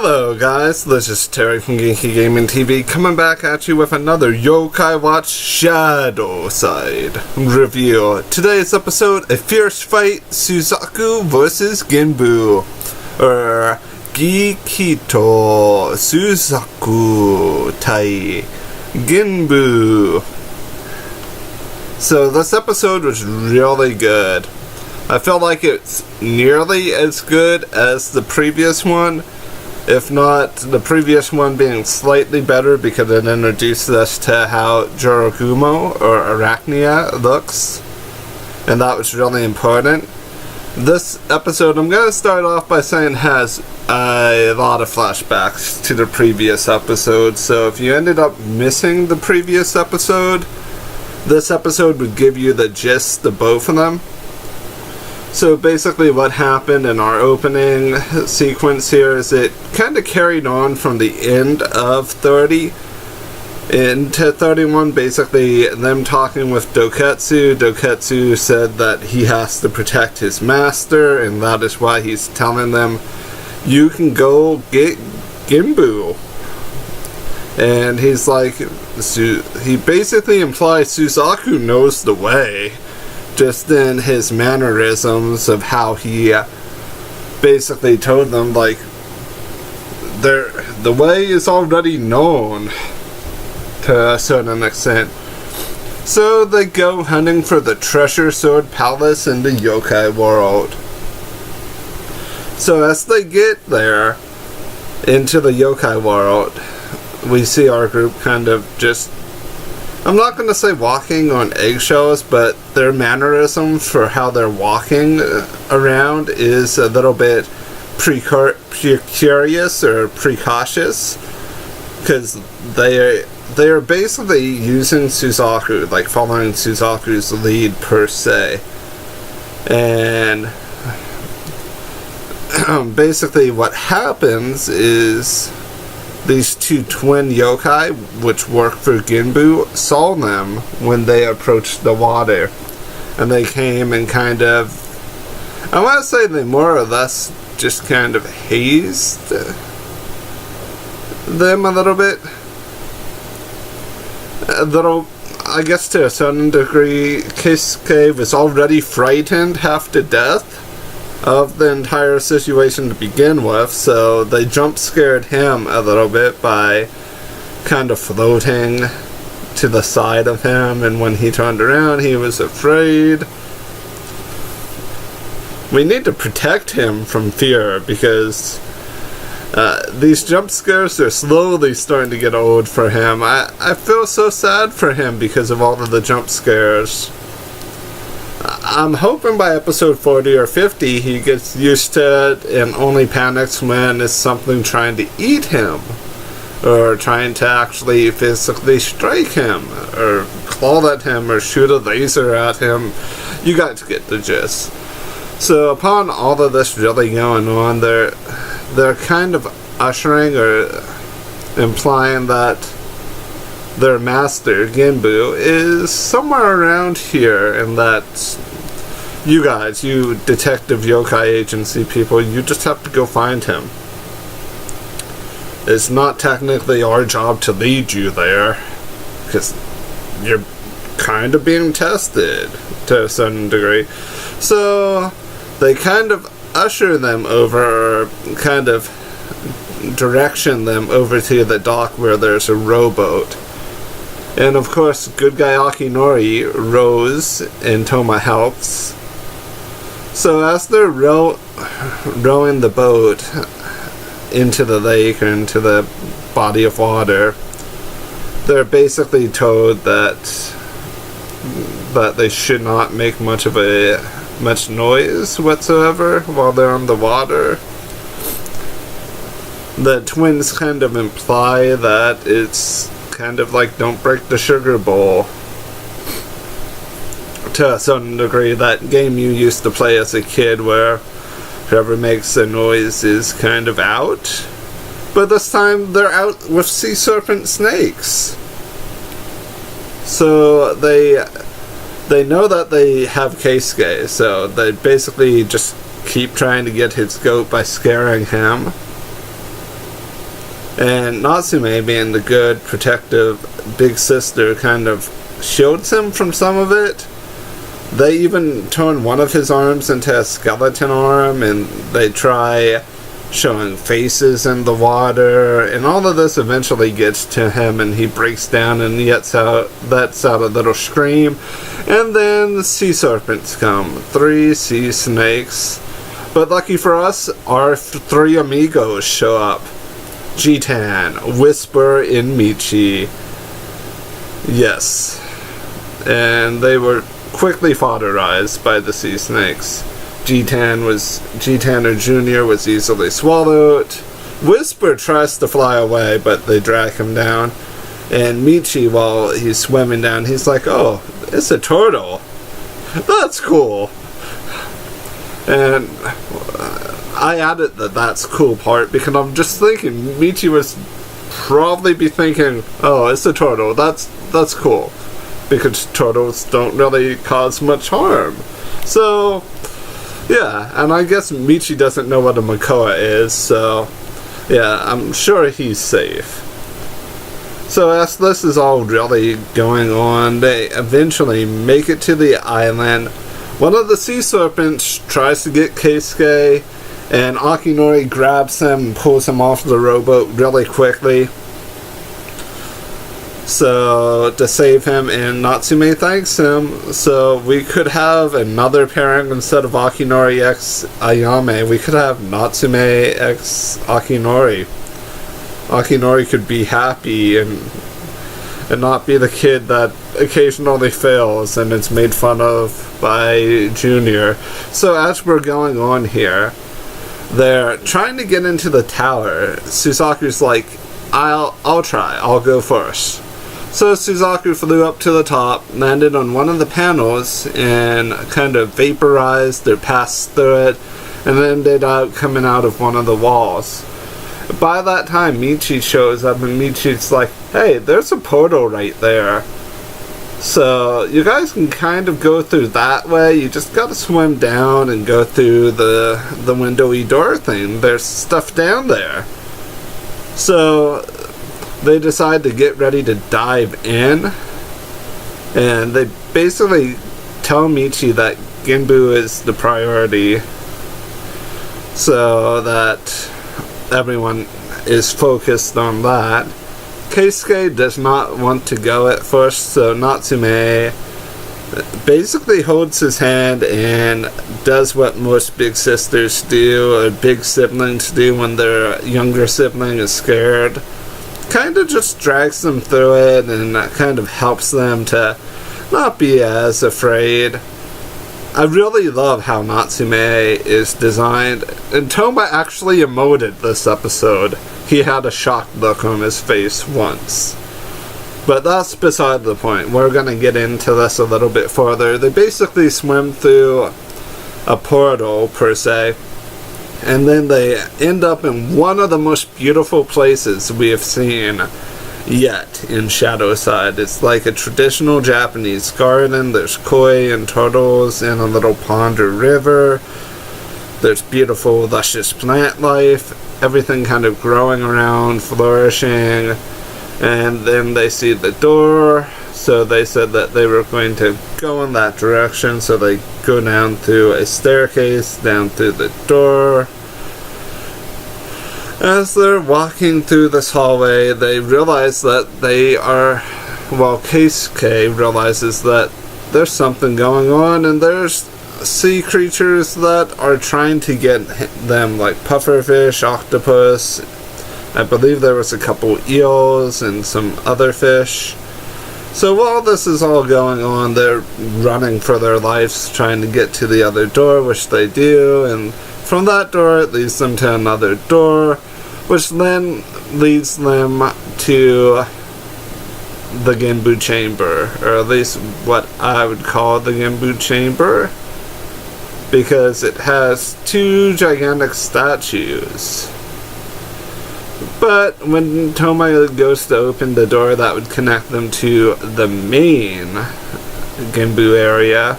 Hello guys, this is Terry from Genki Gaming TV coming back at you with another Yokai Watch ShadowSide review. Today's episode, a fierce fight, Suzaku vs Genbu, or Gikito Suzaku Tai Genbu. So this episode was really good. I felt like it's nearly as good as the previous one. If not, the previous one being slightly better because it introduced us to how Jorogumo, or Arachnia, looks. And that was really important. This episode, I'm going to start off by saying, has a lot of flashbacks to the previous episode. So if you ended up missing the previous episode, this episode would give you the gist of both of them. So basically what happened in our opening sequence here is it kind of carried on from the end of 30 into 31, basically them talking with Doketsu. Doketsu said that he has to protect his master, and that is why he's telling them, you can go get Genbu. And he's like, he basically implies Suzaku knows the way. Just in his mannerisms of how he basically told them, like, the way is already known to a certain extent. So they go hunting for the Treasure Sword Palace in the Yokai world. So as they get there into the Yokai world, we see our group kind of just, I'm not going to say walking on eggshells, but their mannerism for how they're walking around is a little bit precarious or precautious, because they are basically using Suzaku, like following Suzaku's lead per se. And basically what happens is these two twin yokai, which work for Genbu, saw them when they approached the water. And they came and kind of, I want to say they more or less just kind of hazed them a little bit. A little, I guess to a certain degree, Keisuke was already frightened half to death of the entire situation to begin with, so they jump scared him a little bit by kind of floating to the side of him, and when he turned around he was afraid. We need to protect him from fear, because these jump scares are slowly starting to get old for him. I feel so sad for him because of all of the jump scares. I'm hoping by episode 40 or 50 he gets used to it and only panics when it's something trying to eat him, or trying to actually physically strike him, or claw at him, or shoot a laser at him. You guys get the gist. So upon all of this really going on, they're kind of ushering or implying that their master, Genbu, is somewhere around here, and that you guys, you Detective Yokai Agency people, you just have to go find him. It's not technically our job to lead you there, because you're kind of being tested to a certain degree. So they kind of usher them over, or kind of direction them over to the dock where there's a rowboat. And of course, good guy Akinori rows and Toma helps. So as they're rowing the boat into the lake, or into the body of water, they're basically told that they should not make much noise whatsoever while they're on the water. The twins kind of imply that it's kind of like, don't break the sugar bowl, to a certain degree. That game you used to play as a kid where whoever makes a noise is kind of out, but this time they're out with sea serpent snakes. So they know that they have Keisuke, so they basically just keep trying to get his goat by scaring him. And Natsume, being the good, protective big sister, kind of shields him from some of it. They even turn one of his arms into a skeleton arm, and they try showing faces in the water, and all of this eventually gets to him, and he breaks down and lets out a little scream. And then the sea serpents come, 3 sea snakes. But lucky for us, our 3 amigos show up. Jitan, Whisper, and Michi. Yes. And they were quickly fodderized by the sea snakes. Jitan or Junior was easily swallowed. Whisper tries to fly away, but they drag him down. And Michi, while he's swimming down, he's like, "Oh, it's a turtle. That's cool." And I added that's cool part because I'm just thinking Michi was probably be thinking, "Oh, it's a turtle. That's cool," because turtles don't really cause much harm. So, yeah, and I guess Michi doesn't know what a makoa is, so yeah, I'm sure he's safe. So as this is all really going on, they eventually make it to the island. One of the sea serpents tries to get Keisuke, and Akinori grabs him and pulls him off the rowboat really quickly. So, to save him, and Natsume thanks him. So, we could have another pairing instead of Akinori x Ayame. We could have Natsume x Akinori. Akinori could be happy and not be the kid that occasionally fails and is made fun of by Junior. So, as we're going on here, they're trying to get into the tower. Suzaku's like, I'll try. I'll go first. So Suzaku flew up to the top, landed on one of the panels, and kind of vaporized or passed through it, and then ended up coming out of one of the walls. By that time, Michi shows up, and Michi's like, "Hey, there's a portal right there. So you guys can kind of go through that way. You just gotta swim down and go through the windowy door thing. There's stuff down there." So they decide to get ready to dive in, and they basically tell Michi that Genbu is the priority, so that everyone is focused on that. Keisuke does not want to go at first, so Natsume basically holds his hand and does what most big sisters do, or big siblings do when their younger sibling is scared. Kind of just drags them through it and kind of helps them to not be as afraid. I really love how Natsume is designed, and Toma actually emoted this episode. He had a shocked look on his face once. But that's beside the point. We're going to get into this a little bit further. They basically swim through a portal, per se, and then they end up in one of the most beautiful places we have seen yet in ShadowSide. It's like a traditional Japanese garden. There's koi and turtles in a little pond or river. There's beautiful, luscious plant life. Everything kind of growing around, flourishing. And then they see the door. So they said that they were going to go in that direction. So they go down through a staircase, down through the door. As they're walking through this hallway, they realize that Keisuke realizes that there's something going on, and there's sea creatures that are trying to get them, like pufferfish, octopus. I believe there was a couple eels and some other fish. So while this is all going on, they're running for their lives, trying to get to the other door, which they do, and from that door it leads them to another door, which then leads them to the Genbu chamber, or at least what I would call the Genbu chamber, because it has 2 gigantic statues. But when Toma goes to open the door that would connect them to the main Genbu area,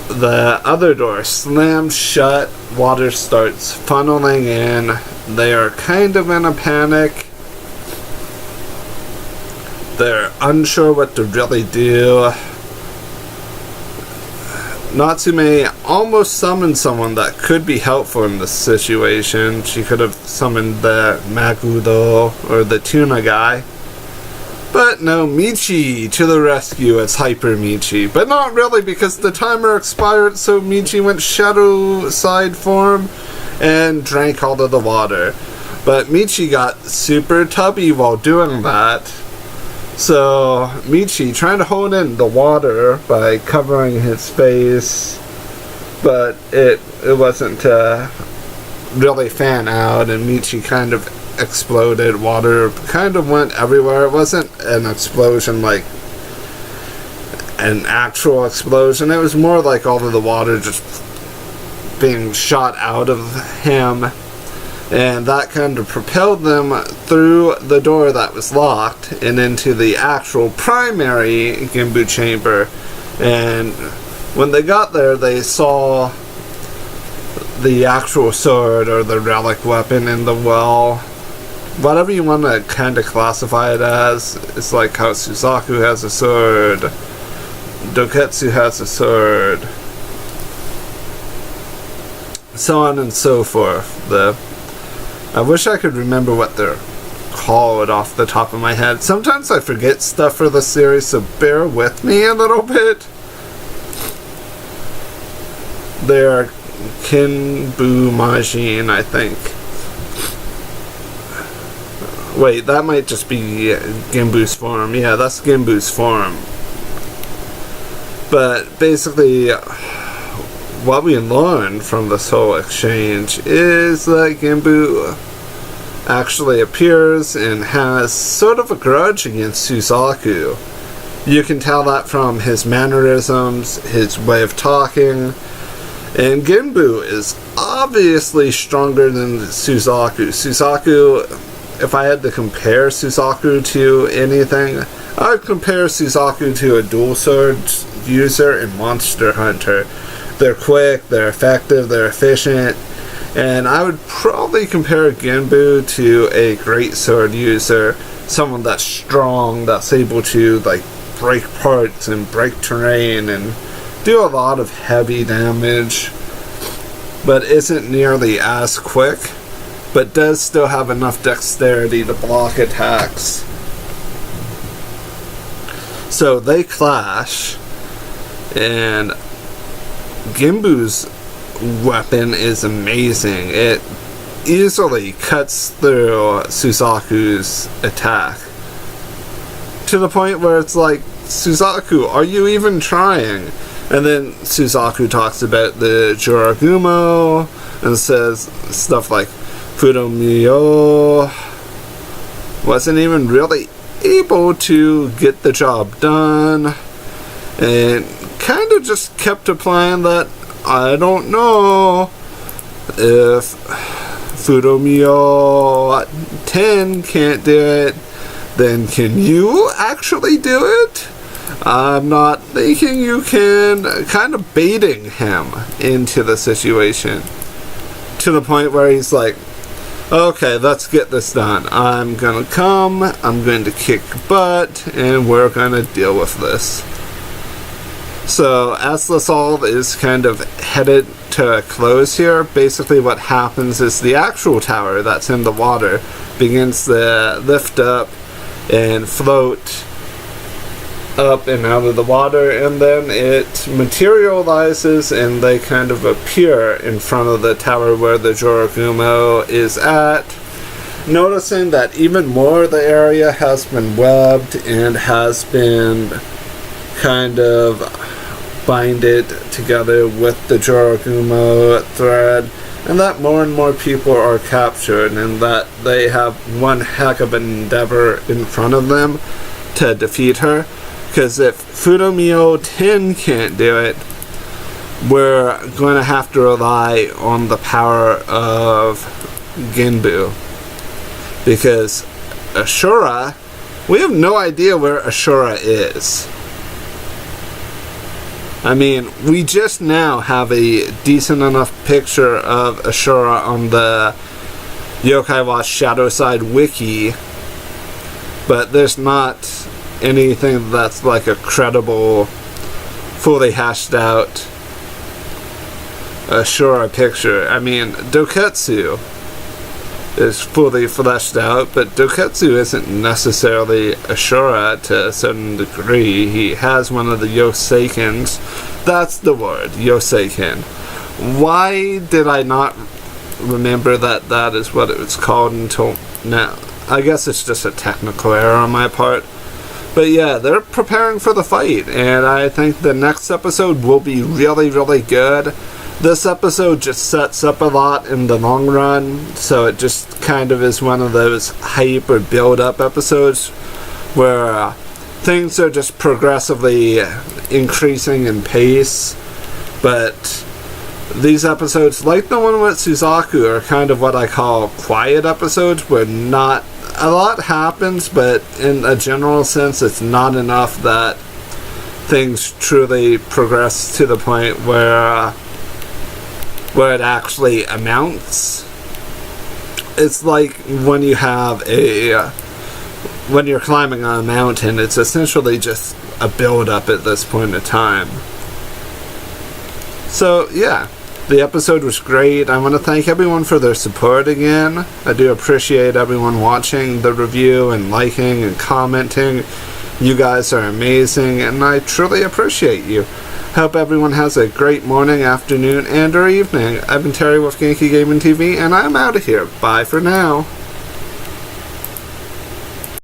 the other door slams shut, water starts funneling in, They are kind of in a panic. They're unsure what to really do. Natsume almost summoned someone that could be helpful in this situation. She could have summoned the Magudo or the tuna guy. But no, Michi to the rescue. It's Hyper Michi. But not really, because the timer expired, so Michi went ShadowSide form and drank all of the water. But Michi got super tubby while doing that. So Michi trying to hold in the water by covering his face, but it wasn't really fan out, and Michi kind of exploded. Water kind of went everywhere. It wasn't an explosion like an actual explosion. It was more like all of the water just being shot out of him. And that kind of propelled them through the door that was locked and into the actual primary Genbu chamber. And when they got there, they saw the actual sword or the relic weapon in the well. Whatever you want to kind of classify it as. It's like how Suzaku has a sword, Doketsu has a sword, so on and so forth. I wish I could remember what they're called off the top of my head. Sometimes I forget stuff for the series, so bear with me a little bit. They're Genbu Majin, I think. Wait, that might just be Genbu's form. Yeah, that's Genbu's form. But basically, what we learned from this whole exchange is that Genbu actually appears and has sort of a grudge against Suzaku. You can tell that from his mannerisms, his way of talking, and Genbu is obviously stronger than Suzaku. Suzaku, if I had to compare Suzaku to anything, I would compare Suzaku to a dual sword user in Monster Hunter. They're quick, they're effective, they're efficient, and I would probably compare Genbu to a great sword user, someone that's strong, that's able to like break parts and break terrain and do a lot of heavy damage, but isn't nearly as quick, but does still have enough dexterity to block attacks. So they clash, and Genbu's weapon is amazing. It easily cuts through Suzaku's attack to the point where it's like, Suzaku, are you even trying? And then Suzaku talks about the Joragumo and says stuff like Fudomio wasn't even really able to get the job done, and kind of just kept implying that I don't know if Fudomio 10 can't do it, then can you actually do it? I'm not thinking you can. Kind of baiting him into the situation to the point where he's like, okay, let's get this done. I'm gonna come, I'm going to kick butt, and we're gonna deal with this. So as this all is kind of headed to a close here, basically what happens is the actual tower that's in the water begins to lift up and float up and out of the water, and then it materializes and they kind of appear in front of the tower where the Joragumo is at, noticing that even more of the area has been webbed and has been kind of binded together with the Joragumo thread, and that more and more people are captured, and that they have one heck of an endeavor in front of them to defeat her. Because if Fudomio 10 can't do it, we're going to have to rely on the power of Genbu. Because Ashura, we have no idea where Ashura is. I mean, we just now have a decent enough picture of Ashura on the Yokai Watch ShadowSide wiki, but there's not anything that's like a credible, fully hashed out Ashura picture. I mean, Doketsu is fully fleshed out, but Doketsu isn't necessarily Ashura to a certain degree. He has one of the Yoseikens. That's the word, Yoseiken. Why did I not remember that that is what it was called until now? I guess it's just a technical error on my part. But yeah, they're preparing for the fight, and I think the next episode will be really, really good. This episode just sets up a lot in the long run, so it just kind of is one of those hype or build-up episodes where things are just progressively increasing in pace. But these episodes, like the one with Suzaku, are kind of what I call quiet episodes, where not a lot happens, but in a general sense, it's not enough that things truly progress to the point where it actually amounts. It's like when you have when you're climbing on a mountain, it's essentially just a build-up at this point in time. So, yeah, the episode was great. I want to thank everyone for their support again. I do appreciate everyone watching the review and liking and commenting. You guys are amazing, and I truly appreciate you. Hope everyone has a great morning, afternoon, and or evening. I've been Terry with Genki Gaming TV, and I'm out of here. Bye for now.